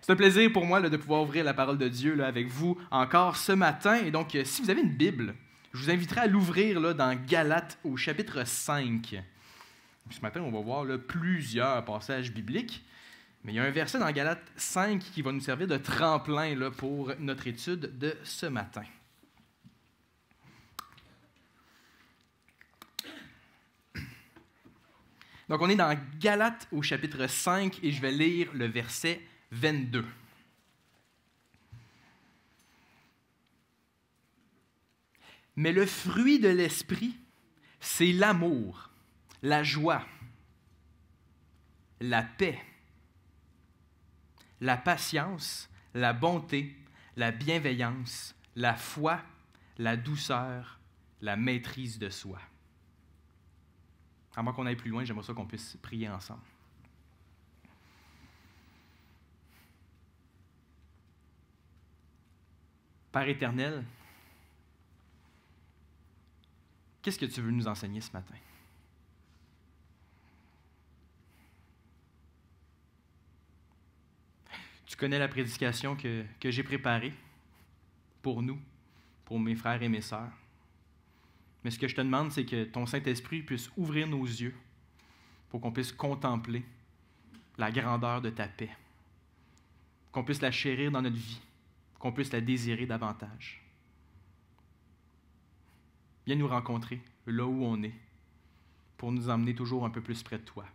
C'est un plaisir pour moi là, de pouvoir ouvrir la parole de Dieu là, avec vous encore ce matin. Et donc, si vous avez une Bible, je vous inviterai à l'ouvrir là, dans Galates au chapitre 5. Ce matin, on va voir là, plusieurs passages bibliques, mais il y a un verset dans Galates 5 qui va nous servir de tremplin là, pour notre étude de ce matin. Donc, on est dans Galates au chapitre 5 et je vais lire le verset 22. Mais le fruit de l'esprit, c'est l'amour, la joie, la paix, la patience, la bonté, la bienveillance, la foi, la douceur, la maîtrise de soi. Avant qu'on aille plus loin, j'aimerais ça qu'on puisse prier ensemble. Père éternel, qu'est-ce que tu veux nous enseigner ce matin? Tu connais la prédication que j'ai préparée pour nous, pour mes frères et mes sœurs. Mais ce que je te demande, c'est que ton Saint-Esprit puisse ouvrir nos yeux pour qu'on puisse contempler la grandeur de ta paix, qu'on puisse la chérir dans notre vie, qu'on puisse la désirer davantage. Viens nous rencontrer là où on est pour nous emmener toujours un peu plus près de toi,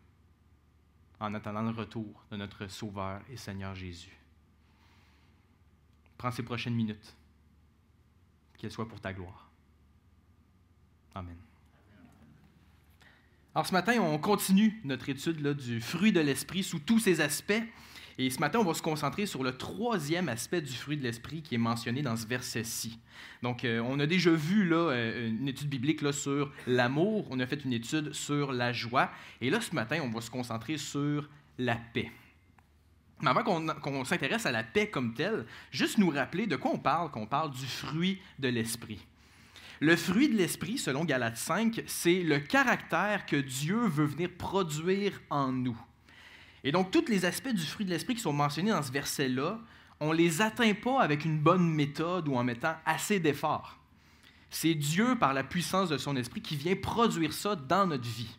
en attendant le retour de notre Sauveur et Seigneur Jésus. Prends ces prochaines minutes, qu'elles soient pour ta gloire. Amen. Alors ce matin, on continue notre étude là, du fruit de l'esprit sous tous ses aspects. Et ce matin, on va se concentrer sur le troisième aspect du fruit de l'esprit qui est mentionné dans ce verset-ci. Donc, on a déjà vu là, une étude biblique là, sur l'amour, on a fait une étude sur la joie. Et là, ce matin, on va se concentrer sur la paix. Mais avant qu'on s'intéresse à la paix comme telle, juste nous rappeler de quoi on parle quand on parle du fruit de l'esprit. Le fruit de l'esprit, selon Galates 5, c'est le caractère que Dieu veut venir produire en nous. Et donc, tous les aspects du fruit de l'esprit qui sont mentionnés dans ce verset-là, on ne les atteint pas avec une bonne méthode ou en mettant assez d'efforts. C'est Dieu, par la puissance de son esprit, qui vient produire ça dans notre vie.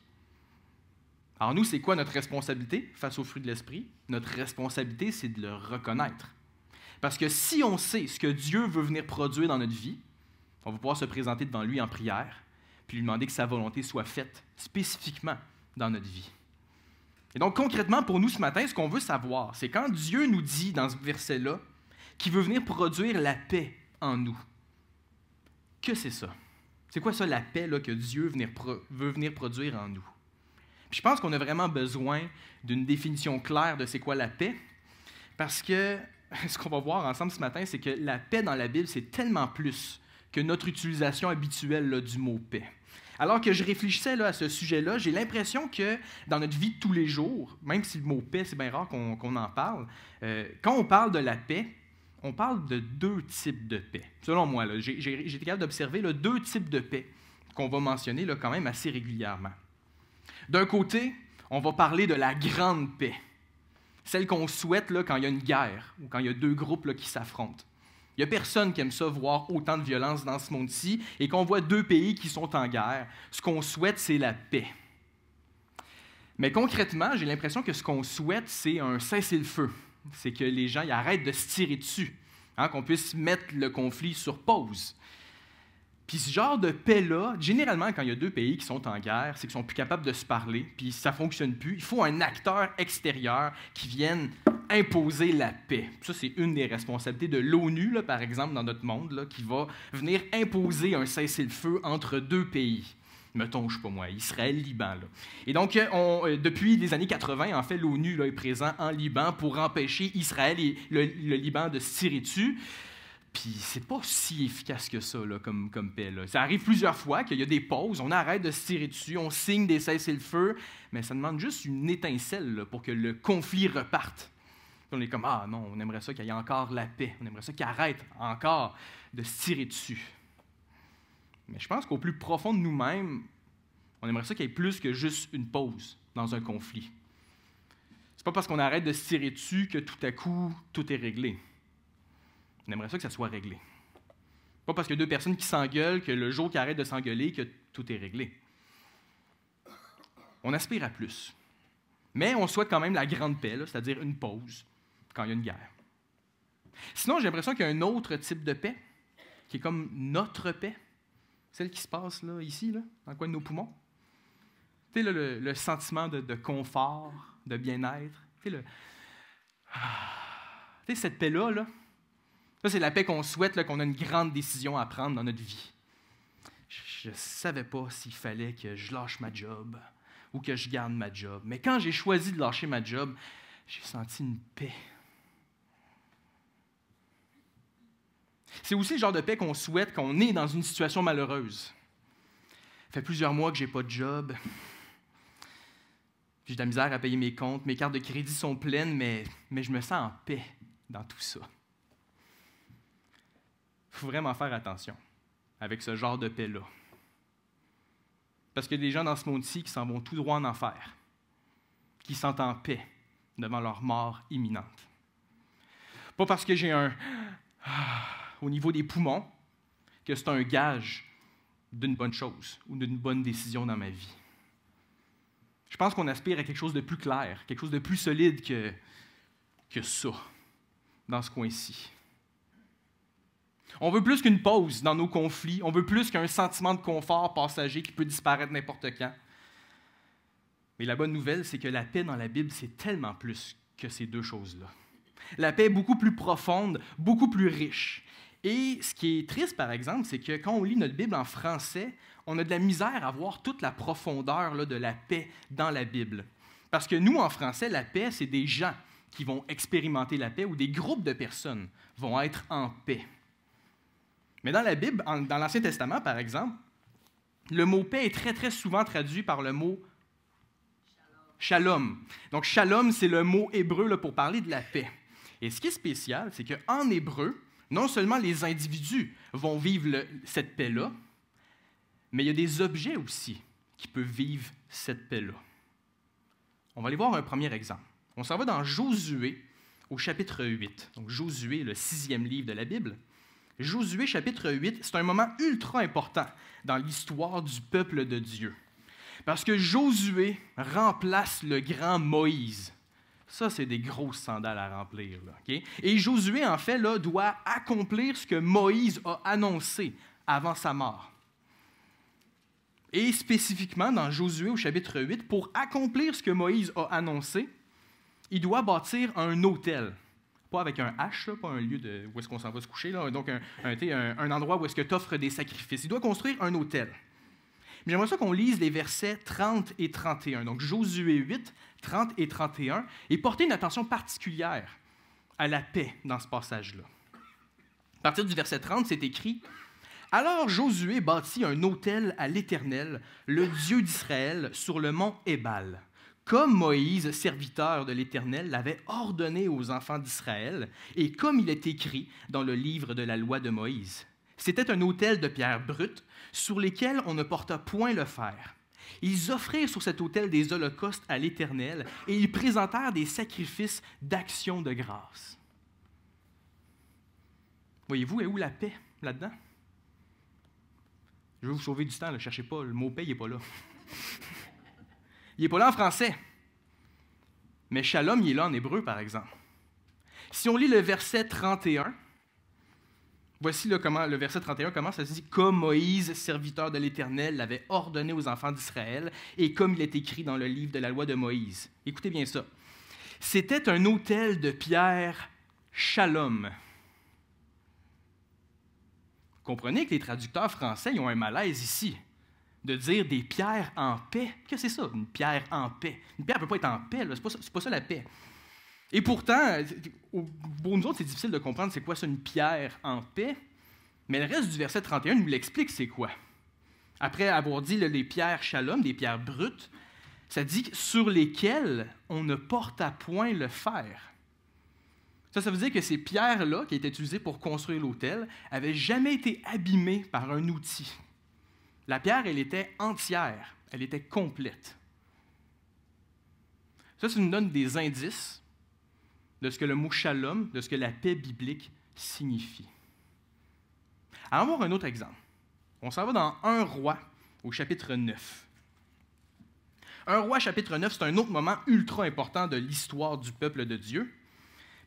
Alors nous, c'est quoi notre responsabilité face au fruit de l'esprit? Notre responsabilité, c'est de le reconnaître. Parce que si on sait ce que Dieu veut venir produire dans notre vie, on va pouvoir se présenter devant lui en prière, puis lui demander que sa volonté soit faite spécifiquement dans notre vie. Et donc, concrètement, pour nous ce matin, ce qu'on veut savoir, c'est quand Dieu nous dit dans ce verset-là qu'il veut venir produire la paix en nous. Que c'est ça? C'est quoi ça, la paix là, que Dieu veut venir produire en nous? Puis je pense qu'on a vraiment besoin d'une définition claire de c'est quoi la paix, parce que ce qu'on va voir ensemble ce matin, c'est que la paix dans la Bible, c'est tellement plus que notre utilisation habituelle là, du mot « paix ». Alors que je réfléchissais là, à ce sujet-là, j'ai l'impression que dans notre vie de tous les jours, même si le mot « paix », c'est bien rare qu'on en parle, quand on parle de la paix, on parle de deux types de paix. Selon moi, là, j'ai été capable d'observer là, deux types de paix qu'on va mentionner là, quand même assez régulièrement. D'un côté, on va parler de la grande paix, celle qu'on souhaite là, quand il y a une guerre ou quand il y a deux groupes là, qui s'affrontent. Il n'y a personne qui aime ça, voir autant de violence dans ce monde-ci, et qu'on voit deux pays qui sont en guerre. Ce qu'on souhaite, c'est la paix. Mais concrètement, j'ai l'impression que ce qu'on souhaite, c'est un cessez-le-feu. C'est que les gens ils arrêtent de se tirer dessus, qu'on puisse mettre le conflit sur pause. Puis ce genre de paix-là, généralement, quand il y a deux pays qui sont en guerre, c'est qu'ils sont plus capables de se parler, puis ça ne fonctionne plus. Il faut un acteur extérieur qui vienne imposer la paix. Ça, c'est une des responsabilités de l'ONU, là, par exemple, dans notre monde, là, qui va venir imposer un cessez-le-feu entre deux pays. Mettons, je ne sais pas moi, Israël, Liban. Là. Et donc, depuis les années 80, en fait, l'ONU là, est présent en Liban pour empêcher Israël et le Liban de se tirer dessus. Puis c'est pas si efficace que ça là, comme paix. Là. Ça arrive plusieurs fois qu'il y a des pauses, on arrête de se tirer dessus, on signe des cessez-le-feu, mais ça demande juste une étincelle là, pour que le conflit reparte. On est comme, ah non, on aimerait ça qu'il y ait encore la paix, on aimerait ça qu'il arrête encore de se tirer dessus. Mais je pense qu'au plus profond de nous-mêmes, on aimerait ça qu'il y ait plus que juste une pause dans un conflit. C'est pas parce qu'on arrête de se tirer dessus que tout à coup, tout est réglé. On aimerait ça que ça soit réglé. Pas parce qu'il y a deux personnes qui s'engueulent que le jour qu'ils arrêtent de s'engueuler, que tout est réglé. On aspire à plus. Mais on souhaite quand même la grande paix, là, c'est-à-dire une pause quand il y a une guerre. Sinon, j'ai l'impression qu'il y a un autre type de paix, qui est comme notre paix, celle qui se passe là, ici, là, dans le coin de nos poumons. Tu sais, là, le sentiment de confort, de bien-être. Tu sais, cette paix-là, là, ça, c'est la paix qu'on souhaite, là, qu'on a une grande décision à prendre dans notre vie. Je ne savais pas s'il fallait que je lâche ma job ou que je garde ma job. Mais quand j'ai choisi de lâcher ma job, j'ai senti une paix. C'est aussi le genre de paix qu'on souhaite quand on est dans une situation malheureuse. Ça fait plusieurs mois que je n'ai pas de job. J'ai de la misère à payer mes comptes. Mes cartes de crédit sont pleines, mais je me sens en paix dans tout ça. Il faut vraiment faire attention avec ce genre de paix-là. Parce qu'il y a des gens dans ce monde-ci qui s'en vont tout droit en enfer, qui se sentent en paix devant leur mort imminente. Pas parce que j'ai au niveau des poumons, que c'est un gage d'une bonne chose ou d'une bonne décision dans ma vie. Je pense qu'on aspire à quelque chose de plus clair, quelque chose de plus solide que ça, dans ce coin-ci. On veut plus qu'une pause dans nos conflits, on veut plus qu'un sentiment de confort passager qui peut disparaître n'importe quand. Mais la bonne nouvelle, c'est que la paix dans la Bible, c'est tellement plus que ces deux choses-là. La paix est beaucoup plus profonde, beaucoup plus riche. Et ce qui est triste, par exemple, c'est que quand on lit notre Bible en français, on a de la misère à voir toute la profondeur là, de la paix dans la Bible. Parce que nous, en français, la paix, c'est des gens qui vont expérimenter la paix ou des groupes de personnes vont être en paix. Mais dans la Bible, dans l'Ancien Testament, par exemple, le mot paix est très, très souvent traduit par le mot shalom. Donc, shalom, c'est le mot hébreu là, pour parler de la paix. Et ce qui est spécial, c'est qu'en hébreu, non seulement les individus vont vivre cette paix-là, mais il y a des objets aussi qui peuvent vivre cette paix-là. On va aller voir un premier exemple. On s'en va dans Josué, au chapitre 8. Donc, Josué, le 6e livre de la Bible. Josué, chapitre 8, c'est un moment ultra important dans l'histoire du peuple de Dieu. Parce que Josué remplace le grand Moïse. Ça, c'est des grosses sandales à remplir. Là, okay? Et Josué, en fait, là, doit accomplir ce que Moïse a annoncé avant sa mort. Et spécifiquement, dans Josué, au chapitre 8, pour accomplir ce que Moïse a annoncé, il doit bâtir un autel. Pas avec un H, là, pas un lieu où est-ce qu'on s'en va se coucher, là, donc un endroit où est-ce que tu offres des sacrifices. Il doit construire un autel. Mais j'aimerais ça qu'on lise les versets 30 et 31. Donc Josué 8, 30 et 31, et porter une attention particulière à la paix dans ce passage-là. À partir du verset 30, c'est écrit « Alors Josué bâtit un autel à l'Éternel, le Dieu d'Israël, sur le mont Ébal. Comme Moïse, serviteur de l'Éternel, l'avait ordonné aux enfants d'Israël, et comme il est écrit dans le livre de la loi de Moïse. C'était un autel de pierre brute, sur lesquels on ne porta point le fer. Ils offrirent sur cet autel des holocaustes à l'Éternel, et ils présentèrent des sacrifices d'action de grâce. » Voyez-vous, est où la paix là-dedans? Je vais vous sauver du temps, ne cherchez pas, le mot paix, il n'est pas là. Il n'est pas là en français. Mais shalom, il est là en hébreu, par exemple. Si on lit le verset 31, voici là comment le verset 31 commence, ça se dit « Comme Moïse, serviteur de l'Éternel, l'avait ordonné aux enfants d'Israël, et comme il est écrit dans le livre de la loi de Moïse. » Écoutez bien ça. « C'était un autel de pierre shalom. » Comprenez que les traducteurs français ils ont un malaise ici. De dire des pierres en paix. Qu'est-ce que c'est ça, une pierre en paix? Une pierre ne peut pas être en paix, là. C'est pas ça la paix. Et pourtant, pour nous autres, c'est difficile de comprendre c'est quoi ça, une pierre en paix. Mais le reste du verset 31 nous l'explique c'est quoi. Après avoir dit les pierres shalom, des pierres brutes, ça dit sur lesquelles on ne porte à point le fer. Ça veut dire que ces pierres-là, qui étaient utilisées pour construire l'autel, n'avaient jamais été abîmées par un outil. La pierre, elle était entière, elle était complète. Ça nous donne des indices de ce que le mot shalom, de ce que la paix biblique signifie. Allons voir un autre exemple. On s'en va dans 1 Roi, au chapitre 9. 1 Roi, chapitre 9, c'est un autre moment ultra important de l'histoire du peuple de Dieu.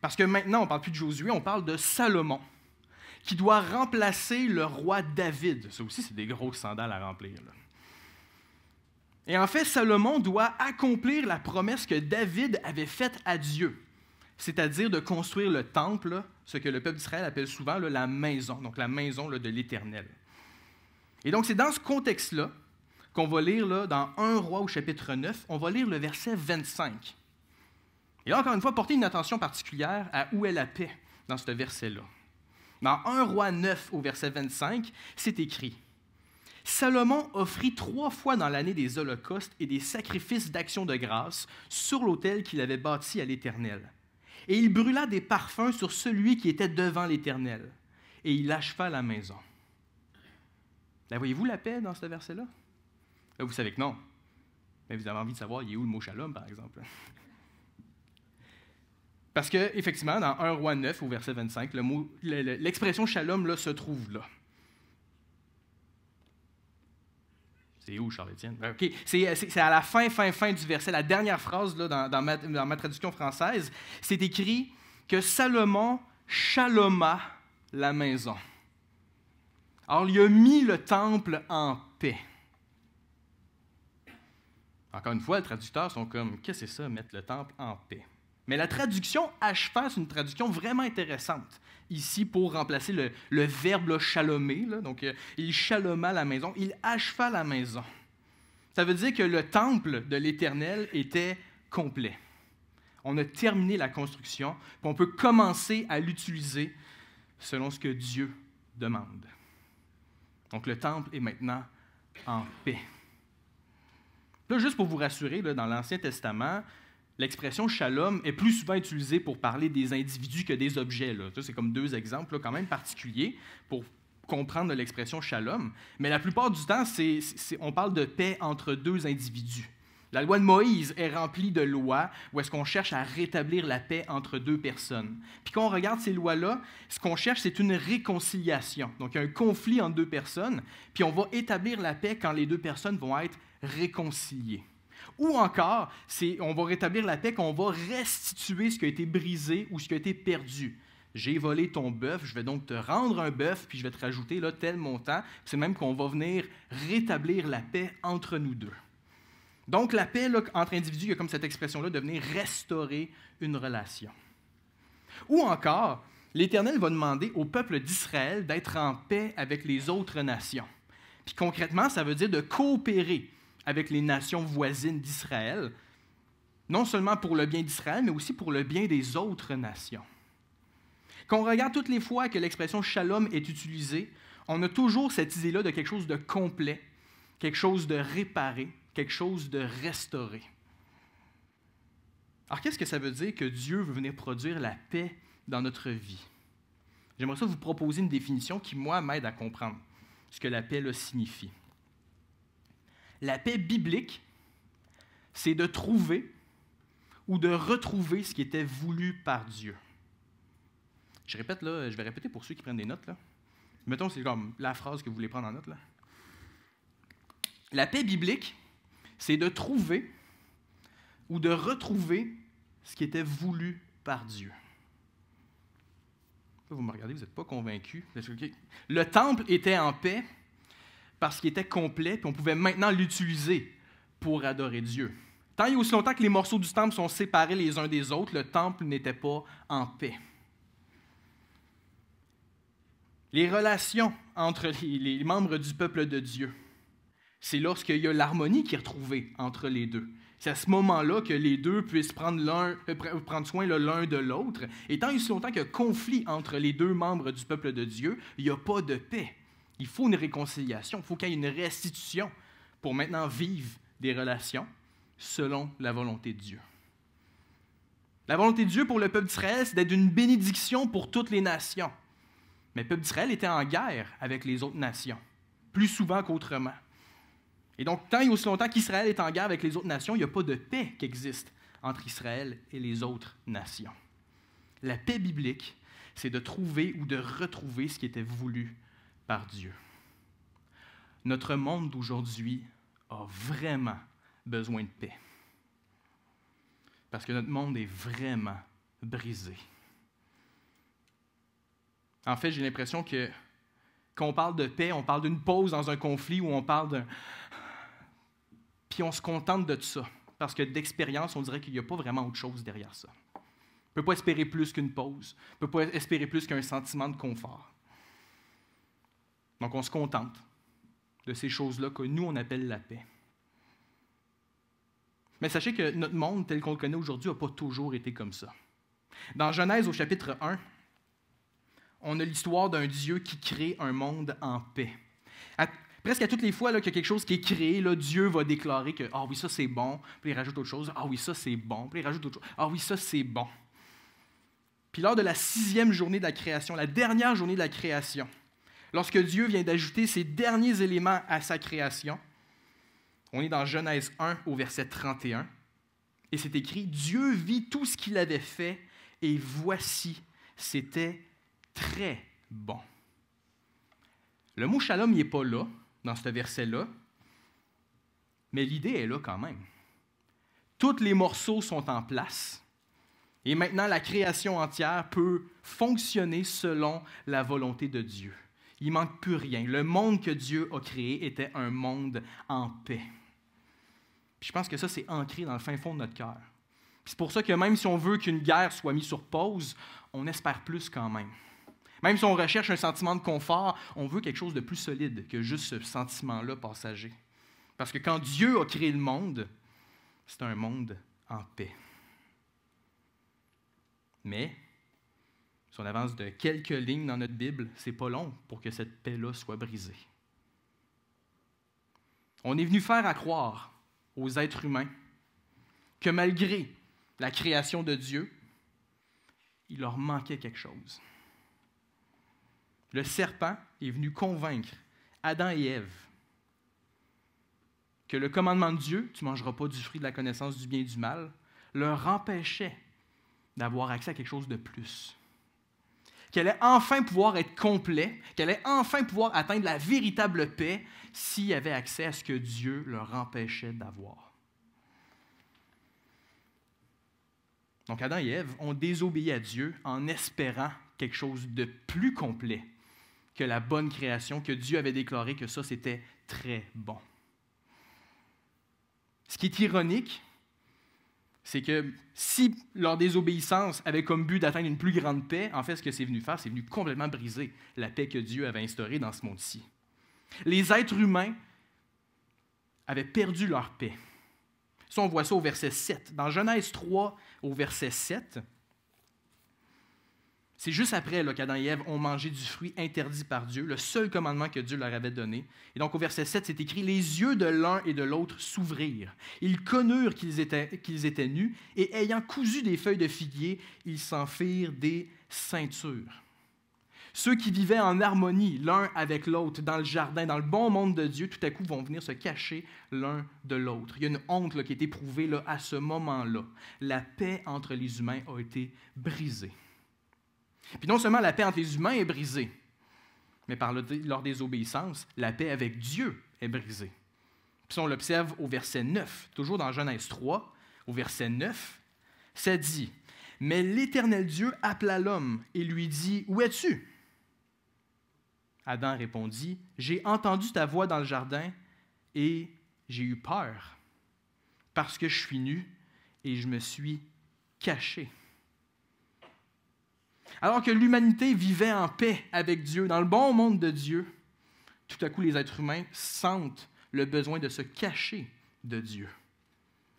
Parce que maintenant, on ne parle plus de Josué, on parle de Salomon, qui doit remplacer le roi David. Ça aussi, c'est des grosses sandales à remplir, là. Et en fait, Salomon doit accomplir la promesse que David avait faite à Dieu, c'est-à-dire de construire le temple, là, ce que le peuple d'Israël appelle souvent là, la maison, donc la maison là, de l'Éternel. Et donc, c'est dans ce contexte-là qu'on va lire là, dans 1 Roi au chapitre 9, on va lire le verset 25. Et là, encore une fois, portez une attention particulière à où est la paix dans ce verset-là. Dans 1 Roi 9 au verset 25, c'est écrit « Salomon offrit 3 fois dans l'année des holocaustes et des sacrifices d'action de grâce sur l'autel qu'il avait bâti à l'Éternel. Et il brûla des parfums sur celui qui était devant l'Éternel. Et il acheva la maison. » Là, voyez-vous la paix dans ce verset-là? Là, vous savez que non. Mais vous avez envie de savoir, il est où le mot shalom, par exemple? Parce qu'effectivement, dans 1 Roi 9, au verset 25, l'expression shalom là, se trouve là. C'est où, Charles-Étienne? OK. C'est à la fin du verset, la dernière phrase là, dans ma traduction française. C'est écrit que Salomon shaloma la maison. Alors, il a mis le temple en paix. Encore une fois, les traducteurs sont comme, qu'est-ce que c'est ça, mettre le temple en paix? Mais la traduction acheva, c'est une traduction vraiment intéressante, ici pour remplacer le verbe là, shalomer. Là, donc, il shaloma la maison, il acheva la maison. Ça veut dire que le temple de l'Éternel était complet. On a terminé la construction, puis on peut commencer à l'utiliser selon ce que Dieu demande. Donc, le temple est maintenant en paix. Là, juste pour vous rassurer, là, dans l'Ancien Testament, l'expression shalom est plus souvent utilisée pour parler des individus que des objets. Là. Ça, c'est comme 2 exemples là, quand même particuliers pour comprendre l'expression shalom. Mais la plupart du temps, on parle de paix entre 2 individus. La loi de Moïse est remplie de lois où est-ce qu'on cherche à rétablir la paix entre 2 personnes. Puis quand on regarde ces lois-là, ce qu'on cherche, c'est une réconciliation. Donc, il y a un conflit entre 2 personnes, puis on va établir la paix quand les 2 personnes vont être réconciliées. Ou encore, on va rétablir la paix quand on va restituer ce qui a été brisé ou ce qui a été perdu. J'ai volé ton bœuf, je vais donc te rendre un bœuf, puis je vais te rajouter là, tel montant. C'est même qu'on va venir rétablir la paix entre nous 2. Donc, la paix là, entre individus, il y a comme cette expression-là de venir restaurer une relation. Ou encore, l'Éternel va demander au peuple d'Israël d'être en paix avec les autres nations. Puis concrètement, ça veut dire de coopérer avec les nations voisines d'Israël, non seulement pour le bien d'Israël, mais aussi pour le bien des autres nations. Quand on regarde toutes les fois que l'expression shalom est utilisée, on a toujours cette idée-là de quelque chose de complet, quelque chose de réparé, quelque chose de restauré. Alors, qu'est-ce que ça veut dire que Dieu veut venir produire la paix dans notre vie? J'aimerais ça vous proposer une définition qui, moi, m'aide à comprendre ce que la paix là, signifie. La paix biblique, c'est de trouver ou de retrouver ce qui était voulu par Dieu. Je répète, là, je vais répéter pour ceux qui prennent des notes. Là. Mettons, c'est comme la phrase que vous voulez prendre en note. Là. La paix biblique, c'est de trouver ou de retrouver ce qui était voulu par Dieu. Vous me regardez, vous n'êtes pas convaincu. Le temple était en paix parce qu'il était complet, puis on pouvait maintenant l'utiliser pour adorer Dieu. Tant et aussi longtemps que les morceaux du temple sont séparés les uns des autres, le temple n'était pas en paix. Les relations entre les membres du peuple de Dieu, c'est lorsqu'il y a l'harmonie qui est retrouvée entre les 2. C'est à ce moment-là que les 2 puissent prendre soin l'un de l'autre. Et tant et aussi longtemps qu'il y a conflit entre les 2 membres du peuple de Dieu, il n'y a pas de paix. Il faut une réconciliation, il faut qu'il y ait une restitution pour maintenant vivre des relations selon la volonté de Dieu. La volonté de Dieu pour le peuple d'Israël, c'est d'être une bénédiction pour toutes les nations. Mais le peuple d'Israël était en guerre avec les autres nations, plus souvent qu'autrement. Et donc, tant et aussi longtemps qu'Israël est en guerre avec les autres nations, il n'y a pas de paix qui existe entre Israël et les autres nations. La paix biblique, c'est de trouver ou de retrouver ce qui était voulu par Dieu. Notre monde d'aujourd'hui a vraiment besoin de paix. Parce que notre monde est vraiment brisé. En fait, j'ai l'impression que quand on parle de paix, on parle d'une pause dans un conflit où on parle d'un... Puis on se contente de ça. Parce que d'expérience, on dirait qu'il n'y a pas vraiment autre chose derrière ça. On ne peut pas espérer plus qu'une pause. On ne peut pas espérer plus qu'un sentiment de confort. Donc on se contente de ces choses-là que nous, on appelle la paix. Mais sachez que notre monde, tel qu'on le connaît aujourd'hui, n'a pas toujours été comme ça. Dans Genèse, au chapitre 1, on a l'histoire d'un Dieu qui crée un monde en paix. Presque à toutes les fois là, qu'il y a quelque chose qui est créé, là, Dieu va déclarer que « Ah oui, ça c'est bon », puis il rajoute autre chose, « Ah oui, ça c'est bon », puis il rajoute autre chose, « Ah oui, ça c'est bon ». Puis lors de la 6e journée de la création, la dernière journée de la création, lorsque Dieu vient d'ajouter ses derniers éléments à sa création, on est dans Genèse 1 au verset 31, et c'est écrit « Dieu vit tout ce qu'il avait fait, et voici, c'était très bon. » Le mot « shalom » n'est pas là, dans ce verset-là, mais l'idée est là quand même. Tous les morceaux sont en place, et maintenant la création entière peut fonctionner selon la volonté de Dieu. Il ne manque plus rien. Le monde que Dieu a créé était un monde en paix. Puis je pense que ça, c'est ancré dans le fin fond de notre cœur. C'est pour ça que même si on veut qu'une guerre soit mise sur pause, on espère plus quand même. Même si on recherche un sentiment de confort, on veut quelque chose de plus solide que juste ce sentiment-là passager. Parce que quand Dieu a créé le monde, c'est un monde en paix. Mais, si on avance de quelques lignes dans notre Bible, c'est pas long pour que cette paix-là soit brisée. On est venu faire à croire aux êtres humains que malgré la création de Dieu, il leur manquait quelque chose. Le serpent est venu convaincre Adam et Ève que le commandement de Dieu, tu ne mangeras pas du fruit de la connaissance du bien et du mal, leur empêchait d'avoir accès à quelque chose de plus. Qu'elle allait enfin pouvoir être complet, qu'elle allait enfin pouvoir atteindre la véritable paix s'il y avait accès à ce que Dieu leur empêchait d'avoir. Donc Adam et Ève ont désobéi à Dieu en espérant quelque chose de plus complet que la bonne création, que Dieu avait déclaré que ça, c'était très bon. Ce qui est ironique, c'est que si leur désobéissance avait comme but d'atteindre une plus grande paix, en fait, ce que c'est venu faire, c'est venu complètement briser la paix que Dieu avait instaurée dans ce monde-ci. Les êtres humains avaient perdu leur paix. Ça, on voit ça au verset 7. Dans Genèse 3, au verset 7, c'est juste après là, qu'Adam et Ève ont mangé du fruit interdit par Dieu, le seul commandement que Dieu leur avait donné. Et donc au verset 7, c'est écrit « Les yeux de l'un et de l'autre s'ouvrirent. Ils connurent qu'ils étaient nus, et ayant cousu des feuilles de figuier, ils s'en firent des ceintures. » Ceux qui vivaient en harmonie l'un avec l'autre dans le jardin, dans le bon monde de Dieu, tout à coup vont venir se cacher l'un de l'autre. Il y a une honte là, qui est éprouvée là, à ce moment-là. La paix entre les humains a été brisée. Puis non seulement la paix entre les humains est brisée, mais par leur désobéissance, la paix avec Dieu est brisée. Puis on l'observe au verset 9, toujours dans Genèse 3, au verset 9, ça dit « Mais l'Éternel Dieu appela l'homme et lui dit « Où es-tu » Adam répondit « J'ai entendu ta voix dans le jardin et j'ai eu peur, parce que je suis nu et je me suis caché. » Alors que l'humanité vivait en paix avec Dieu, dans le bon monde de Dieu, tout à coup, les êtres humains sentent le besoin de se cacher de Dieu.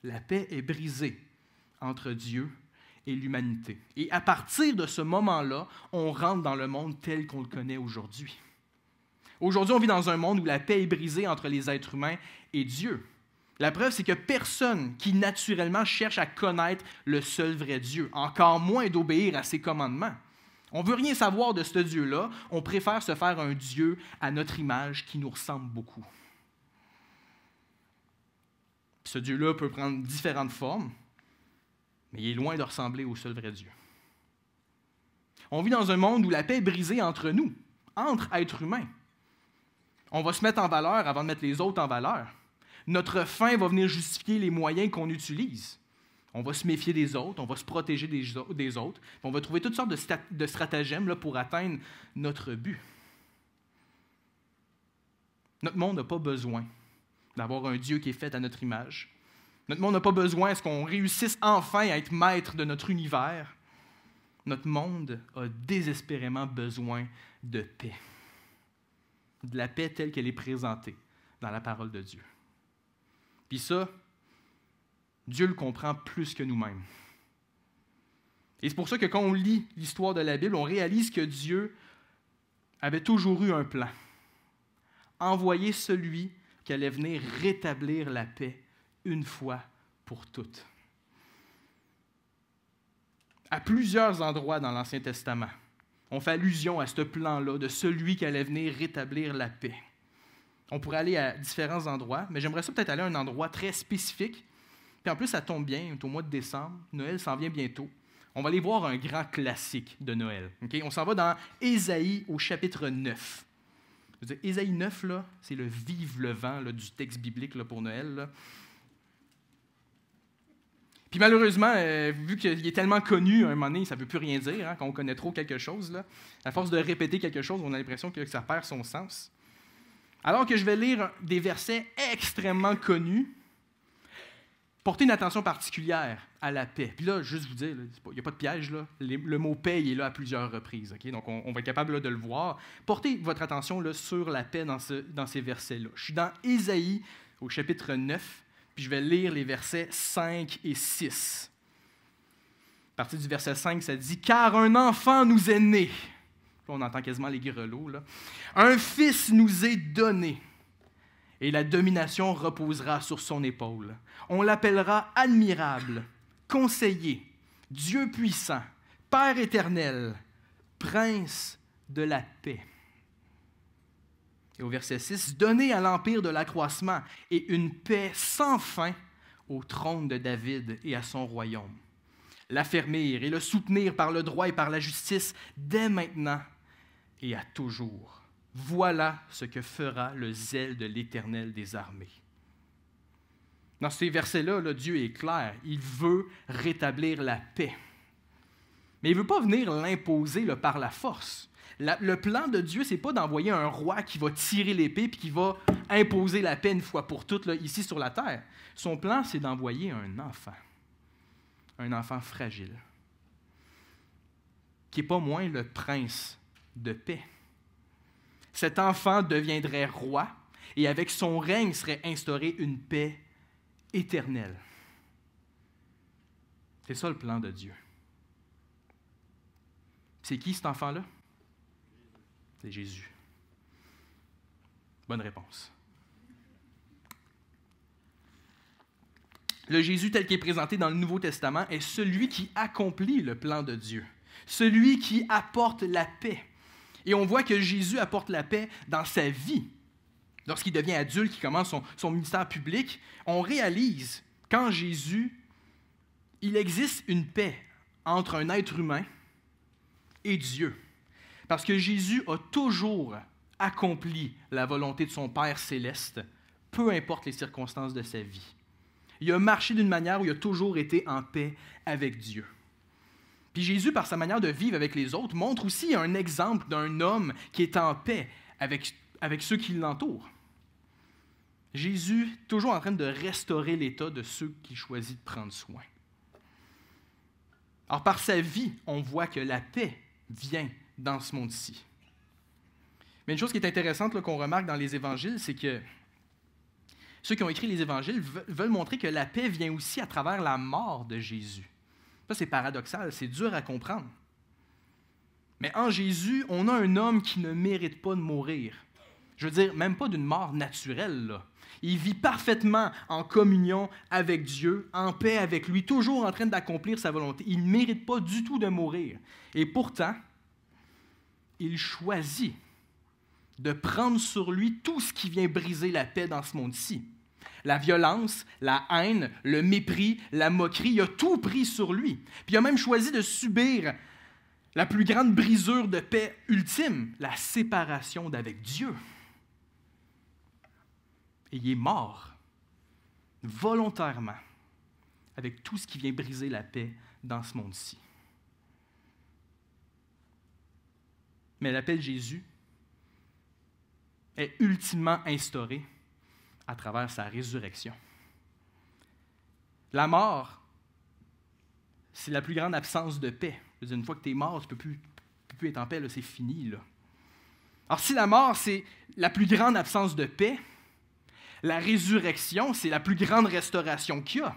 La paix est brisée entre Dieu et l'humanité. Et à partir de ce moment-là, on rentre dans le monde tel qu'on le connaît aujourd'hui. Aujourd'hui, on vit dans un monde où la paix est brisée entre les êtres humains et Dieu. La preuve, c'est que personne qui naturellement cherche à connaître le seul vrai Dieu, encore moins d'obéir à ses commandements. On ne veut rien savoir de ce Dieu-là, on préfère se faire un Dieu à notre image qui nous ressemble beaucoup. Ce Dieu-là peut prendre différentes formes. mais il est loin de ressembler au seul vrai Dieu. On vit dans un monde où la paix est brisée entre nous, entre êtres humains. On va se mettre en valeur avant de mettre les autres en valeur. Notre fin va venir justifier les moyens qu'on utilise. On va se méfier des autres, on va se protéger des autres, on va trouver toutes sortes de stratagèmes là, pour atteindre notre but. Notre monde n'a pas besoin d'avoir un Dieu qui est fait à notre image. Notre monde n'a pas besoin à ce qu'on réussisse enfin à être maître de notre univers. Notre monde a désespérément besoin de paix. De la paix telle qu'elle est présentée dans la parole de Dieu. Puis ça, Dieu le comprend plus que nous-mêmes. Et c'est pour ça que quand on lit l'histoire de la Bible, on réalise que Dieu avait toujours eu un plan. Envoyer celui qui allait venir rétablir la paix une fois pour toutes. À plusieurs endroits dans l'Ancien Testament, on fait allusion à ce plan-là de celui qui allait venir rétablir la paix. On pourrait aller à différents endroits, mais j'aimerais ça peut-être aller à un endroit très spécifique. Puis en plus, ça tombe bien, au mois de décembre, Noël s'en vient bientôt. On va aller voir un grand classique de Noël. Okay? On s'en va dans Ésaïe au chapitre 9. Je veux dire, Ésaïe 9, là, c'est le vive le vent là, du texte biblique là, pour Noël. Là. Puis malheureusement, vu qu'il est tellement connu, à un moment donné, ça ne veut plus rien dire, hein, quand on connaît trop quelque chose. Là. À force de répéter quelque chose, on a l'impression que ça perd son sens. Alors que je vais lire des versets extrêmement connus, portez une attention particulière à la paix. Puis là, juste vous dire, il n'y a pas de piège, là. Le mot paix il est là à plusieurs reprises. Okay? Donc, on va être capable là, de le voir. Portez votre attention là, sur la paix dans ces versets-là. Je suis dans Ésaïe, au chapitre 9, puis je vais lire les versets 5 et 6. À partir du verset 5, ça dit « Car un enfant nous est né. » Là, on entend quasiment les grelots. Là. « Un fils nous est donné. » Et la domination reposera sur son épaule. On l'appellera admirable, conseiller, Dieu puissant, Père éternel, prince de la paix. Et au verset 6, donner à l'empire de l'accroissement et une paix sans fin au trône de David et à son royaume. L'affermir et le soutenir par le droit et par la justice dès maintenant et à toujours. Voilà ce que fera le zèle de l'Éternel des armées. Dans ces versets-là, là, Dieu est clair. Il veut rétablir la paix. Mais il ne veut pas venir l'imposer là, par la force. Le plan de Dieu, ce n'est pas d'envoyer un roi qui va tirer l'épée et qui va imposer la paix une fois pour toutes là, ici sur la terre. Son plan, c'est d'envoyer un enfant fragile, qui n'est pas moins le prince de paix. Cet enfant deviendrait roi et avec son règne serait instaurée une paix éternelle. C'est ça le plan de Dieu. C'est qui cet enfant-là? C'est Jésus. Bonne réponse. Le Jésus tel qu'il est présenté dans le Nouveau Testament est celui qui accomplit le plan de Dieu, celui qui apporte la paix. Et on voit que Jésus apporte la paix dans sa vie. Lorsqu'il devient adulte, qu'il commence son ministère public, on réalise qu'en Jésus, il existe une paix entre un être humain et Dieu. Parce que Jésus a toujours accompli la volonté de son Père céleste, peu importe les circonstances de sa vie. Il a marché d'une manière où il a toujours été en paix avec Dieu. Puis Jésus, par sa manière de vivre avec les autres, montre aussi un exemple d'un homme qui est en paix avec ceux qui l'entourent. Jésus, toujours en train de restaurer l'état de ceux qu'il choisit de prendre soin. Alors, par sa vie, on voit que la paix vient dans ce monde-ci. Mais une chose qui est intéressante là, qu'on remarque dans les évangiles, c'est que ceux qui ont écrit les évangiles veulent montrer que la paix vient aussi à travers la mort de Jésus. Ça, c'est paradoxal, c'est dur à comprendre. Mais en Jésus, on a un homme qui ne mérite pas de mourir. Je veux dire, même pas d'une mort naturelle, là. Il vit parfaitement en communion avec Dieu, en paix avec lui, toujours en train d'accomplir sa volonté. Il ne mérite pas du tout de mourir. Et pourtant, il choisit de prendre sur lui tout ce qui vient briser la paix dans ce monde-ci. la violence, la haine, le mépris, la moquerie. Il a tout pris sur lui. Puis il a même choisi de subir la plus grande brisure de paix ultime, la séparation d'avec Dieu. Et il est mort volontairement avec tout ce qui vient briser la paix dans ce monde-ci. Mais la paix de Jésus est ultimement instaurée à travers sa résurrection. La mort, c'est la plus grande absence de paix. Je veux dire, une fois que tu es mort, tu ne peux plus être en paix, là, c'est fini. Là. Alors si la mort, c'est la plus grande absence de paix, la résurrection, c'est la plus grande restauration qu'il y a.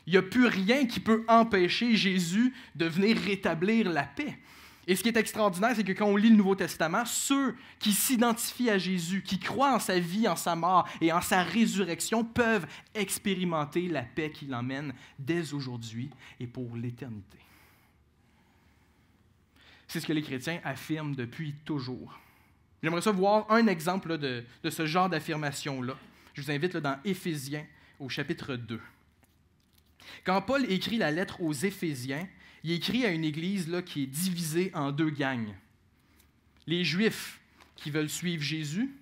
Il n'y a plus rien qui peut empêcher Jésus de venir rétablir la paix. Et ce qui est extraordinaire, c'est que quand on lit le Nouveau Testament, ceux qui s'identifient à Jésus, qui croient en sa vie, en sa mort et en sa résurrection, peuvent expérimenter la paix qu'il emmène dès aujourd'hui et pour l'éternité. C'est ce que les chrétiens affirment depuis toujours. J'aimerais ça voir un exemple là, de ce genre d'affirmation-là. Je vous invite là, dans Éphésiens, au chapitre 2. Quand Paul écrit la lettre aux Éphésiens, il écrit à une église là, qui est divisée en deux gangs. Les Juifs qui veulent suivre Jésus,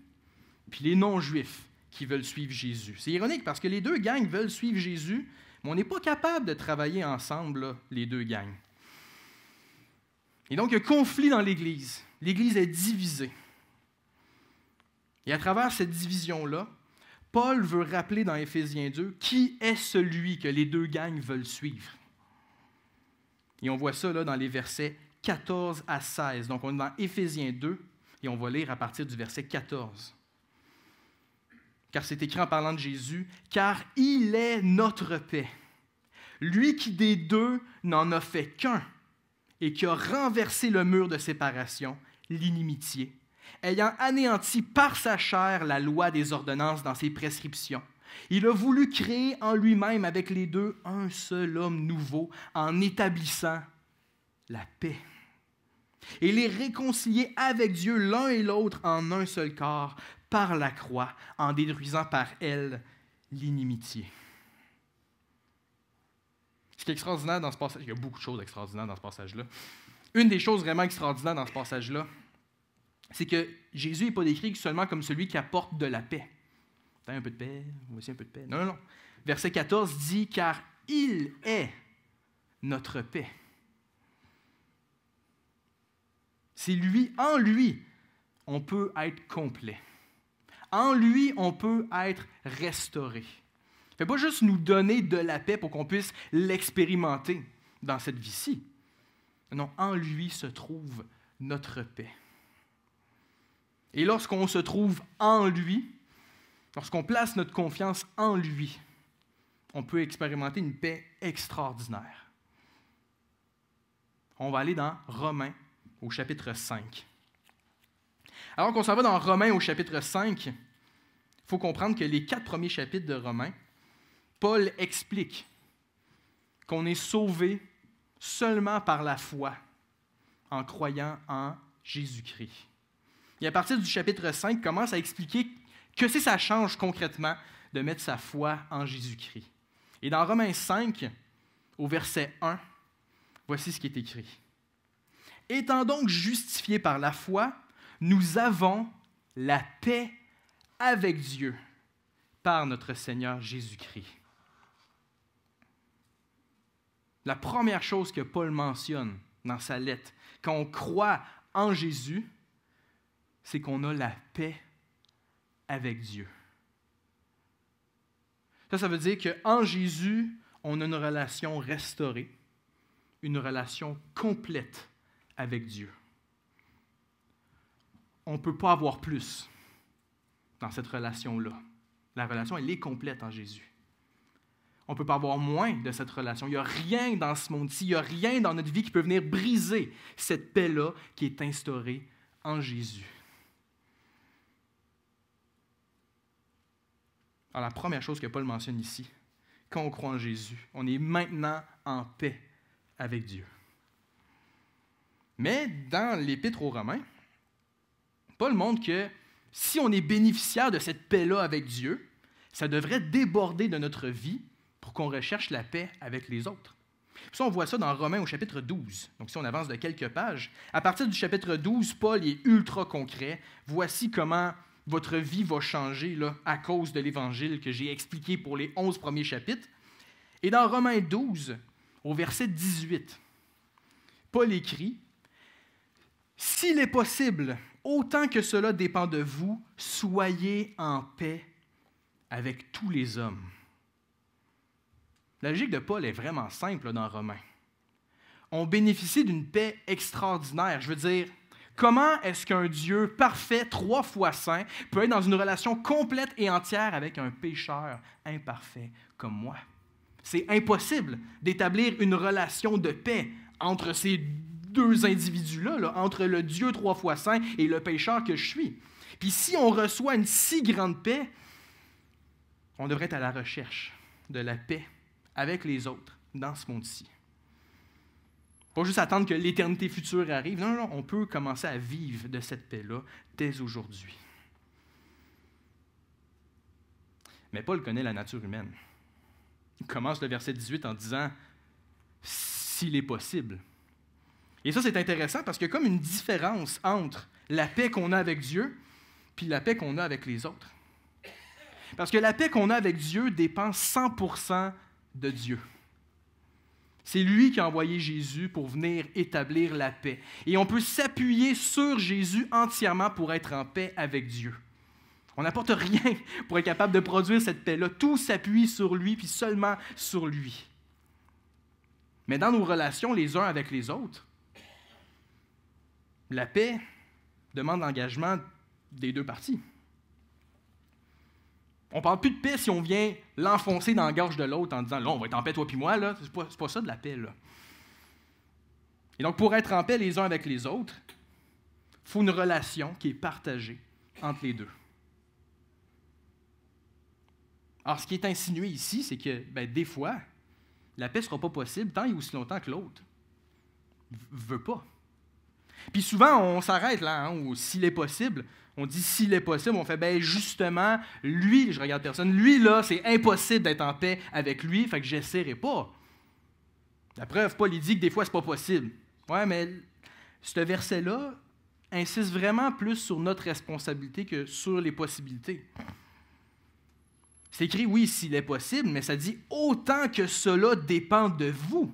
puis les non-Juifs qui veulent suivre Jésus. C'est ironique parce que les deux gangs veulent suivre Jésus, mais on n'est pas capable de travailler ensemble, là, les deux gangs. Et donc, il y a conflit dans l'Église. L'Église est divisée. Et à travers cette division-là, Paul veut rappeler dans Éphésiens 2 qui est celui que les deux gangs veulent suivre. Et on voit ça là, dans les versets 14 à 16. Donc, on est dans Éphésiens 2 et on va lire à partir du verset 14. Car c'est écrit en parlant de Jésus, « Car il est notre paix, lui qui des deux n'en a fait qu'un, et qui a renversé le mur de séparation, l'inimitié, ayant anéanti par sa chair la loi des ordonnances dans ses prescriptions. Il a voulu créer en lui-même avec les deux un seul homme nouveau en établissant la paix et les réconcilier avec Dieu l'un et l'autre en un seul corps par la croix, en détruisant par elle l'inimitié. » Ce qui est extraordinaire dans ce passage, il y a beaucoup de choses extraordinaires dans ce passage-là. Une des choses vraiment extraordinaires dans ce passage-là, c'est que Jésus n'est pas décrit seulement comme celui qui apporte de la paix. T'as un peu de paix, voici un peu de paix. Non, non, non. Verset 14 dit « Car il est notre paix ». C'est lui, en lui, on peut être complet. En lui, on peut être restauré. Il ne fait pas juste nous donner de la paix pour qu'on puisse l'expérimenter dans cette vie-ci. Non, en lui se trouve notre paix. Et lorsqu'on se trouve en lui, lorsqu'on place notre confiance en lui, on peut expérimenter une paix extraordinaire. On va aller dans Romains au chapitre 5. Alors qu'on s'en va dans Romains au chapitre 5, il faut comprendre que les 4 premiers chapitres de Romains, Paul explique qu'on est sauvé seulement par la foi, en croyant en Jésus-Christ. Et à partir du chapitre 5, il commence à expliquer que ça change concrètement de mettre sa foi en Jésus-Christ. Et dans Romains 5, au verset 1, voici ce qui est écrit. « Étant donc justifiés par la foi, nous avons la paix avec Dieu par notre Seigneur Jésus-Christ. » La première chose que Paul mentionne dans sa lettre, quand on croit en Jésus, c'est qu'on a la paix avec Dieu. Ça veut dire qu'en Jésus, on a une relation restaurée, une relation complète avec Dieu. On ne peut pas avoir plus dans cette relation-là. La relation, elle est complète en Jésus. On ne peut pas avoir moins de cette relation. Il n'y a rien dans ce monde-ci, il n'y a rien dans notre vie qui peut venir briser cette paix-là qui est instaurée en Jésus. Alors, la première chose que Paul mentionne ici, quand on croit en Jésus, on est maintenant en paix avec Dieu. Mais dans l'Épître aux Romains, Paul montre que si on est bénéficiaire de cette paix-là avec Dieu, ça devrait déborder de notre vie pour qu'on recherche la paix avec les autres. Puis ça, on voit ça dans Romains au chapitre 12. Donc si on avance de quelques pages, à partir du chapitre 12, Paul est ultra concret. Voici comment votre vie va changer là, à cause de l'Évangile que j'ai expliqué pour les 11 premiers chapitres. Et dans Romains 12, au verset 18, Paul écrit « S'il est possible, autant que cela dépend de vous, soyez en paix avec tous les hommes. » La logique de Paul est vraiment simple là, dans Romains. On bénéficie d'une paix extraordinaire. Je veux dire, comment est-ce qu'un Dieu parfait, 3 fois saint, peut être dans une relation complète et entière avec un pécheur imparfait comme moi? C'est impossible d'établir une relation de paix entre ces deux individus-là, là, entre le Dieu 3 fois saint et le pécheur que je suis. Puis si on reçoit une si grande paix, on devrait être à la recherche de la paix avec les autres dans ce monde-ci. Pas juste attendre que l'éternité future arrive. Non, non, on peut commencer à vivre de cette paix-là dès aujourd'hui. Mais Paul connaît la nature humaine. Il commence le verset 18 en disant « s'il est possible ». Et ça, c'est intéressant parce qu'il y a comme une différence entre la paix qu'on a avec Dieu puis la paix qu'on a avec les autres. Parce que la paix qu'on a avec Dieu dépend 100% de Dieu. C'est lui qui a envoyé Jésus pour venir établir la paix. Et on peut s'appuyer sur Jésus entièrement pour être en paix avec Dieu. On n'apporte rien pour être capable de produire cette paix-là. Tout s'appuie sur lui, puis seulement sur lui. Mais dans nos relations les uns avec les autres, la paix demande l'engagement des deux parties. On ne parle plus de paix si on vient l'enfoncer dans la gorge de l'autre en disant « là, on va être en paix, toi puis moi. » là. C'est pas ça de la paix. Là. Et donc, pour être en paix les uns avec les autres, il faut une relation qui est partagée entre les deux. Alors, ce qui est insinué ici, c'est que des fois, la paix ne sera pas possible tant et aussi longtemps que l'autre ne veut pas. Puis souvent, on s'arrête là, ou s'il est possible. On dit s'il est possible, on fait justement, lui, je regarde personne, lui là, c'est impossible d'être en paix avec lui, fait que j'essaierai pas. La preuve, Paul il dit que des fois c'est pas possible. Ouais, mais ce verset-là insiste vraiment plus sur notre responsabilité que sur les possibilités. C'est écrit oui, s'il est possible, mais ça dit autant que cela dépend de vous.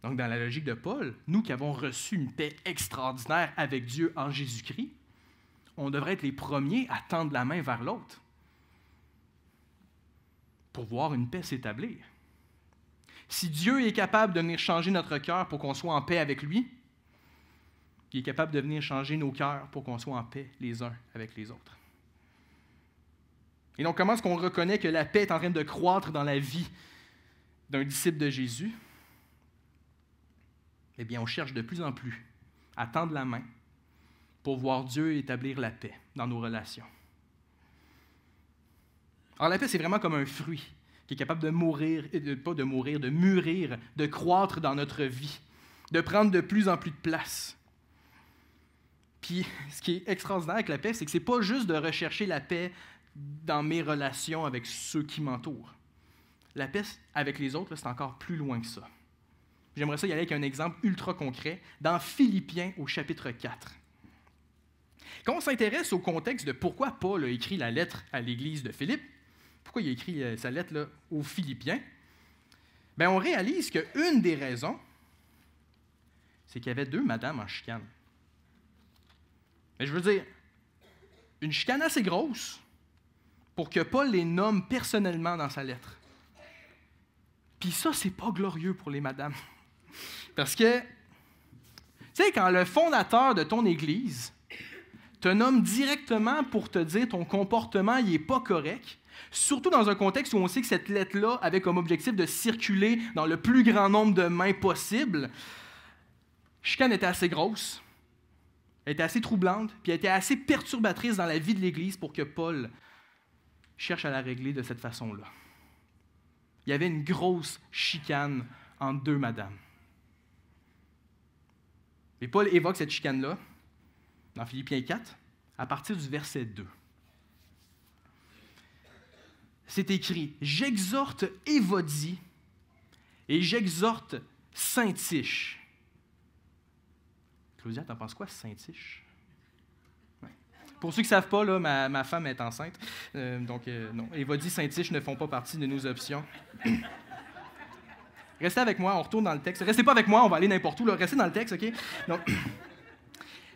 Donc, dans la logique de Paul, nous qui avons reçu une paix extraordinaire avec Dieu en Jésus-Christ, on devrait être les premiers à tendre la main vers l'autre pour voir une paix s'établir. Si Dieu est capable de venir changer notre cœur pour qu'on soit en paix avec lui, il est capable de venir changer nos cœurs pour qu'on soit en paix les uns avec les autres. Et donc, comment est-ce qu'on reconnaît que la paix est en train de croître dans la vie d'un disciple de Jésus? Eh bien, on cherche de plus en plus à tendre la main pour voir Dieu établir la paix dans nos relations. Alors, la paix, c'est vraiment comme un fruit qui est capable de mûrir, de croître dans notre vie, de prendre de plus en plus de place. Puis, ce qui est extraordinaire avec la paix, c'est que ce n'est pas juste de rechercher la paix dans mes relations avec ceux qui m'entourent. La paix avec les autres, là, c'est encore plus loin que ça. J'aimerais ça y aller avec un exemple ultra concret dans Philippiens au chapitre 4. Quand on s'intéresse au contexte de pourquoi Paul a écrit la lettre à l'église de Philippe, pourquoi il a écrit sa lettre là, aux Philippiens, on réalise qu'une des raisons, c'est qu'il y avait 2 madames en chicane. Mais je veux dire, une chicane assez grosse pour que Paul les nomme personnellement dans sa lettre. Puis ça, c'est pas glorieux pour les madames. Parce que, tu sais, quand le fondateur de ton église te nomme directement pour te dire ton comportement n'est pas correct, surtout dans un contexte où on sait que cette lettre-là avait comme objectif de circuler dans le plus grand nombre de mains possible, chicane était assez grosse, elle était assez troublante, puis elle était assez perturbatrice dans la vie de l'Église pour que Paul cherche à la régler de cette façon-là. Il y avait une grosse chicane entre 2 madames. Et Paul évoque cette chicane-là dans Philippiens 4 à partir du verset 2. c'est écrit « J'exhorte Évodie et j'exhorte Syntyche ». Claudia, t'en penses quoi, Syntyche? Ouais. Pour ceux qui ne savent pas, là, ma femme est enceinte. Donc, non, Évodie et Syntyche ne font pas partie de nos options. Restez avec moi, on retourne dans le texte. Restez pas avec moi, on va aller n'importe où. Là. Restez dans le texte, OK? Donc,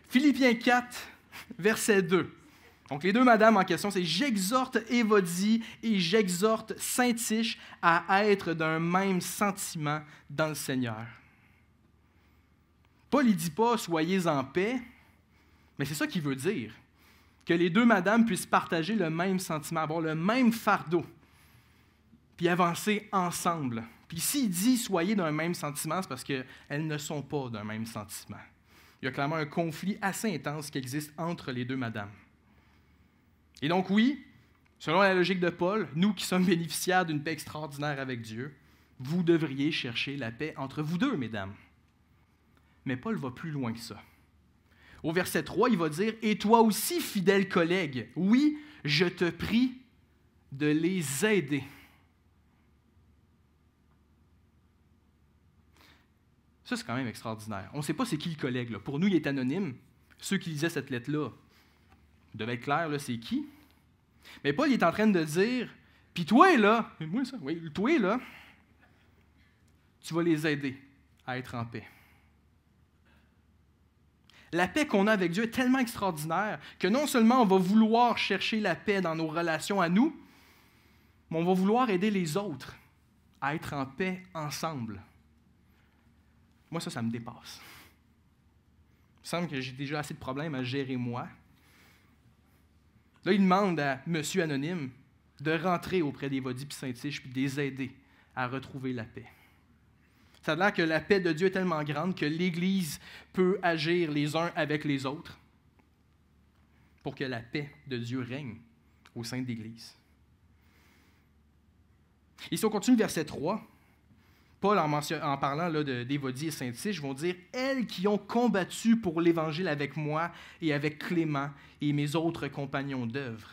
Philippiens 4, verset 2. Donc, les deux madames en question, c'est « J'exhorte Évodie et j'exhorte Syntyche à être d'un même sentiment dans le Seigneur. » Paul ne dit pas « Soyez en paix », mais c'est ça qu'il veut dire. Que les deux madames puissent partager le même sentiment, avoir le même fardeau, puis avancer ensemble. Puis s'il dit « Soyez d'un même sentiment », c'est parce qu'elles ne sont pas d'un même sentiment. Il y a clairement un conflit assez intense qui existe entre les deux madames. Et donc oui, selon la logique de Paul, nous qui sommes bénéficiaires d'une paix extraordinaire avec Dieu, vous devriez chercher la paix entre vous deux, mesdames. Mais Paul va plus loin que ça. Au verset 3, il va dire « Et toi aussi, fidèle collègue, oui, je te prie de les aider. » Ça, c'est quand même extraordinaire. On ne sait pas c'est qui le collègue. Là. Pour nous, il est anonyme. Ceux qui lisaient cette lettre-là devaient être clairs, là, c'est qui. Mais Paul il est en train de dire, puis toi, là, moi ça, oui, toi, là, tu vas les aider à être en paix. La paix qu'on a avec Dieu est tellement extraordinaire que non seulement on va vouloir chercher la paix dans nos relations à nous, mais on va vouloir aider les autres à être en paix ensemble. Moi, ça me dépasse. Il me semble que j'ai déjà assez de problèmes à gérer moi. Là, il demande à Monsieur Anonyme de rentrer auprès d'Évodie et Syntyche puis de les aider à retrouver la paix. Ça a l'air que la paix de Dieu est tellement grande que l'Église peut agir les uns avec les autres pour que la paix de Dieu règne au sein de l'Église. Et si on continue verset 3, Paul, en parlant là, d'Évodie et Syntyche, vont dire « Elles qui ont combattu pour l'Évangile avec moi et avec Clément et mes autres compagnons d'œuvre. »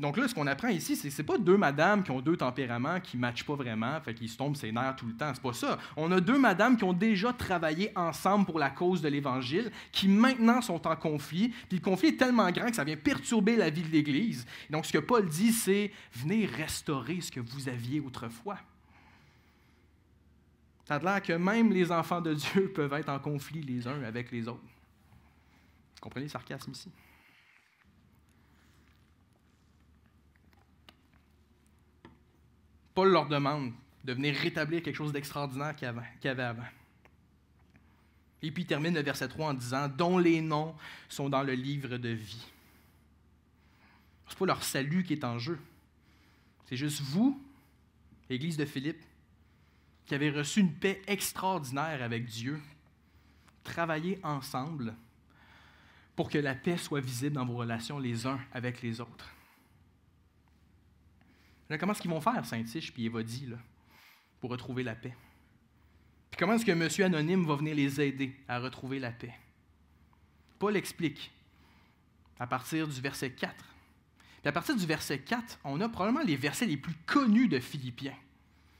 Donc là, ce qu'on apprend ici, c'est pas deux madames qui ont deux tempéraments qui ne matchent pas vraiment, fait qu'ils se tombent ses nerfs tout le temps. C'est pas ça. On a deux madames qui ont déjà travaillé ensemble pour la cause de l'Évangile, qui maintenant sont en conflit, puis le conflit est tellement grand que ça vient perturber la vie de l'Église. Donc ce que Paul dit, c'est « Venez restaurer ce que vous aviez autrefois. » Ça a l'air que même les enfants de Dieu peuvent être en conflit les uns avec les autres. Vous comprenez le sarcasme ici? Paul leur demande de venir rétablir quelque chose d'extraordinaire qu'il y avait avant. Et puis il termine le verset 3 en disant « dont les noms sont dans le livre de vie ». Ce n'est pas leur salut qui est en jeu. C'est juste vous, l'Église de Philippe, qui avez reçu une paix extraordinaire avec Dieu, travaillez ensemble pour que la paix soit visible dans vos relations les uns avec les autres. Là, comment est-ce qu'ils vont faire, Syntyche et Évodie, là, pour retrouver la paix? Puis comment est-ce que Monsieur Anonyme va venir les aider à retrouver la paix? Paul explique à partir du verset 4. Puis à partir du verset 4, on a probablement les versets les plus connus de Philippiens.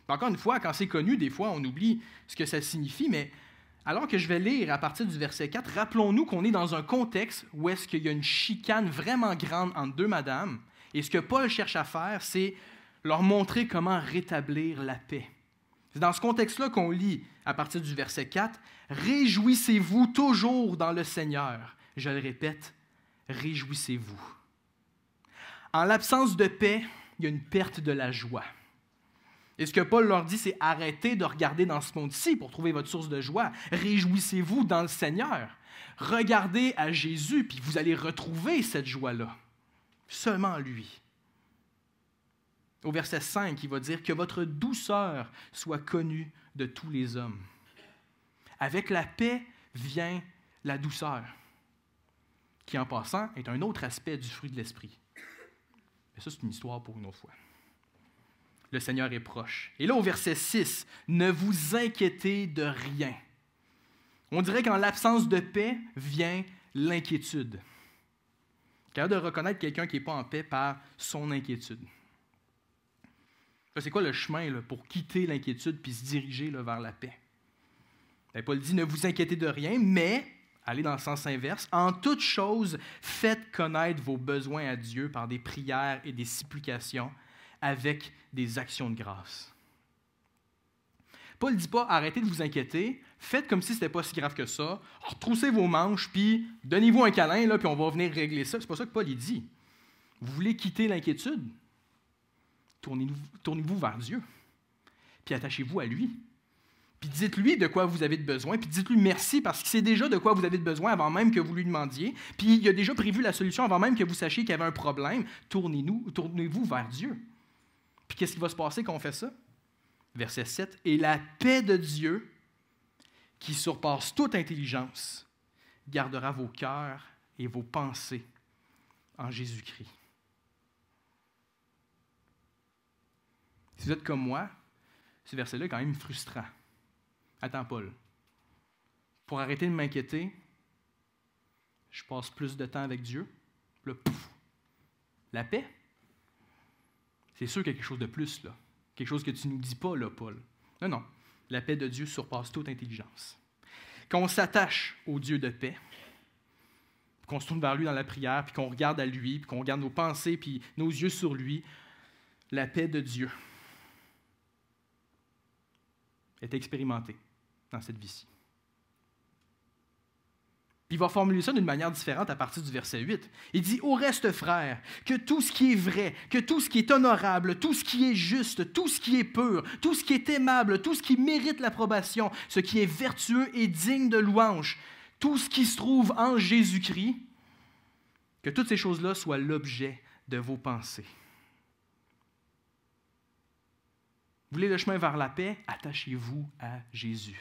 Encore une fois, quand c'est connu, des fois, on oublie ce que ça signifie, mais alors que je vais lire à partir du verset 4, rappelons-nous qu'on est dans un contexte où est-ce qu'il y a une chicane vraiment grande entre deux madames, et ce que Paul cherche à faire, c'est leur montrer comment rétablir la paix. C'est dans ce contexte-là qu'on lit, à partir du verset 4, « Réjouissez-vous toujours dans le Seigneur. » Je le répète, « Réjouissez-vous. » En l'absence de paix, il y a une perte de la joie. Et ce que Paul leur dit, c'est arrêtez de regarder dans ce monde-ci pour trouver votre source de joie. Réjouissez-vous dans le Seigneur. Regardez à Jésus, puis vous allez retrouver cette joie-là. Seulement lui. Au verset 5, il va dire que votre douceur soit connue de tous les hommes. Avec la paix vient la douceur, qui en passant est un autre aspect du fruit de l'esprit. Mais ça, c'est une histoire pour une autre fois. Le Seigneur est proche. Et là, au verset 6, « Ne vous inquiétez de rien. » On dirait qu'en l'absence de paix vient l'inquiétude. Capable de reconnaître quelqu'un qui n'est pas en paix par son inquiétude. C'est quoi le chemin là, pour quitter l'inquiétude puis se diriger là, vers la paix? Bien, Paul dit, ne vous inquiétez de rien, mais, allez dans le sens inverse, en toute chose, faites connaître vos besoins à Dieu par des prières et des supplications avec des actions de grâce. Paul ne dit pas, arrêtez de vous inquiéter, faites comme si ce n'était pas si grave que ça, retroussez vos manches, puis donnez-vous un câlin, là, puis on va venir régler ça. C'est pas ça que Paul il dit. Vous voulez quitter l'inquiétude? Tournez-vous vers Dieu, puis attachez-vous à lui. Puis dites-lui de quoi vous avez besoin, puis dites-lui merci parce qu'il sait déjà de quoi vous avez besoin avant même que vous lui demandiez, puis il a déjà prévu la solution avant même que vous sachiez qu'il y avait un problème. Tournez-vous vers Dieu. Puis qu'est-ce qui va se passer quand on fait ça? Verset 7, « Et la paix de Dieu, qui surpasse toute intelligence, gardera vos cœurs et vos pensées en Jésus-Christ. » Si vous êtes comme moi, ce verset-là est quand même frustrant. Attends, Paul. Pour arrêter de m'inquiéter, je passe plus de temps avec Dieu. Là, pouf, la paix. C'est sûr qu'il y a quelque chose de plus, là. Quelque chose que tu ne nous dis pas, là, Paul. Non, non. La paix de Dieu surpasse toute intelligence. Quand on s'attache au Dieu de paix, qu'on se tourne vers lui dans la prière, puis qu'on regarde à lui, puis qu'on garde nos pensées, puis nos yeux sur lui, la paix de Dieu est expérimentée dans cette vie-ci. Il va formuler ça d'une manière différente à partir du verset 8. Il dit « Au reste, frères, que tout ce qui est vrai, que tout ce qui est honorable, tout ce qui est juste, tout ce qui est pur, tout ce qui est aimable, tout ce qui mérite l'approbation, ce qui est vertueux et digne de louange, tout ce qui se trouve en Jésus-Christ, que toutes ces choses-là soient l'objet de vos pensées. » Vous voulez le chemin vers la paix? Attachez-vous à Jésus.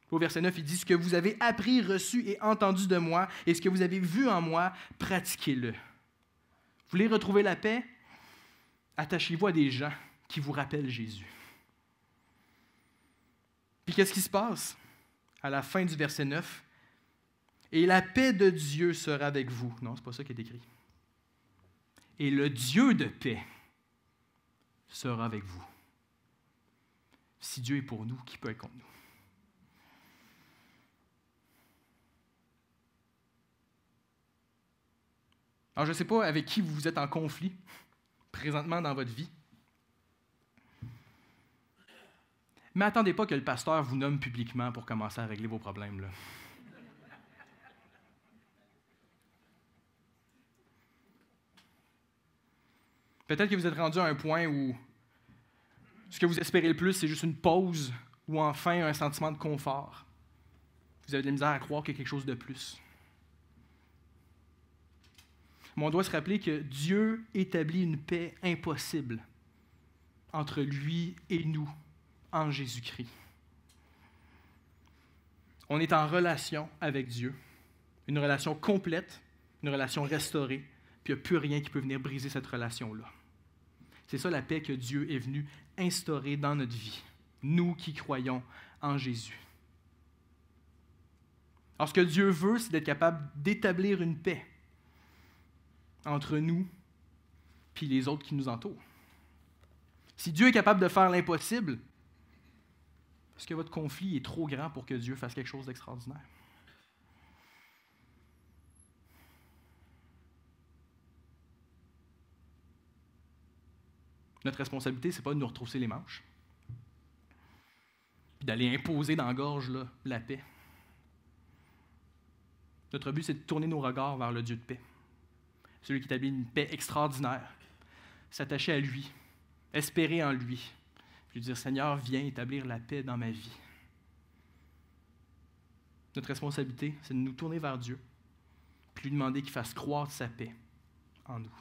Au verset 9, il dit « Ce que vous avez appris, reçu et entendu de moi, et ce que vous avez vu en moi, pratiquez-le. » Vous voulez retrouver la paix? Attachez-vous à des gens qui vous rappellent Jésus. Puis qu'est-ce qui se passe? À la fin du verset 9, « Et la paix de Dieu sera avec vous. » Non, ce n'est pas ça qui est écrit. « Et le Dieu de paix sera avec vous. » Si Dieu est pour nous, qui peut être contre nous? Alors, je ne sais pas avec qui vous êtes en conflit présentement dans votre vie. Mais attendez pas que le pasteur vous nomme publiquement pour commencer à régler vos problèmes, là. Peut-être que vous êtes rendu à un point où ce que vous espérez le plus, c'est juste une pause ou enfin un sentiment de confort. Vous avez de la misère à croire qu'il y a quelque chose de plus. Mais on doit se rappeler que Dieu établit une paix impossible entre lui et nous en Jésus-Christ. On est en relation avec Dieu, une relation complète, une relation restaurée, puis il n'y a plus rien qui peut venir briser cette relation-là. C'est ça la paix que Dieu est venu instaurer dans notre vie, nous qui croyons en Jésus. Alors ce que Dieu veut, c'est d'être capable d'établir une paix entre nous et les autres qui nous entourent. Si Dieu est capable de faire l'impossible, est-ce que votre conflit est trop grand pour que Dieu fasse quelque chose d'extraordinaire? Notre responsabilité, ce n'est pas de nous retrousser les manches, puis d'aller imposer dans la gorge là, la paix. Notre but, c'est de tourner nos regards vers le Dieu de paix, celui qui établit une paix extraordinaire, s'attacher à lui, espérer en lui, puis lui dire « Seigneur, viens établir la paix dans ma vie. » Notre responsabilité, c'est de nous tourner vers Dieu, puis lui demander qu'il fasse croître sa paix en nous.